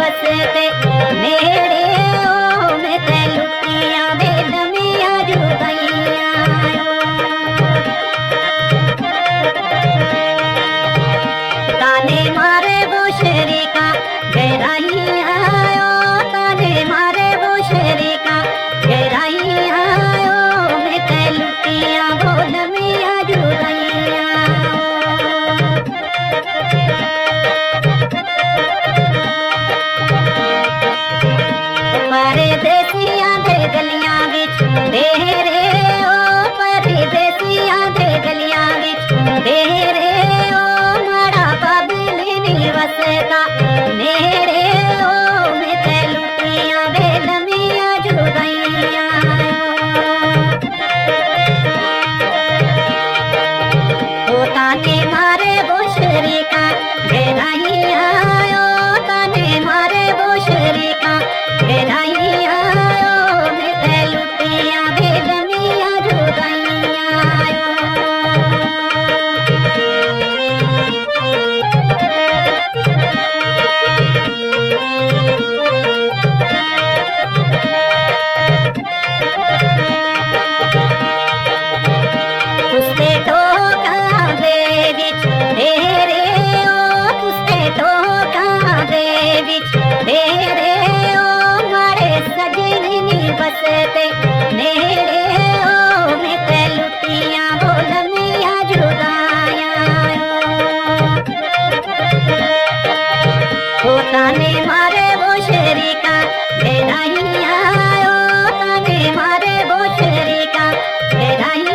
बसते नेड़े ओ मैं ते लुटिया दे दमिया जुदाइया ताने मारे बुशरी का गहराइया ताने मारे बुशरी का गहराइया मैं ते लुटिया वो दमिया जुदाइया परदेसिया दे गलियां विच तेरे ओ परदेसिया दे गलियां विच तेरे ओ माड़ा बाबली नी वसता मेरे ओ मैं ते लुटियां दे लमियां जुदाइयां ओ ताने मारे बुशरी का गहराइया ओ ताने मारे बुशरी का गहराइया मैं ते लुटिया दे दमिया जुदाइया तुस्ते ठोका दे विच तेरे ओ तुस्ते ठोका दे विच तेरे बसते नेड़े ओ मैं ते लुटिया बोलमिया जुदाइया ओ ताने मारे बुशरी का गहराइया ओ ताने मारे बुशरी का गहराइया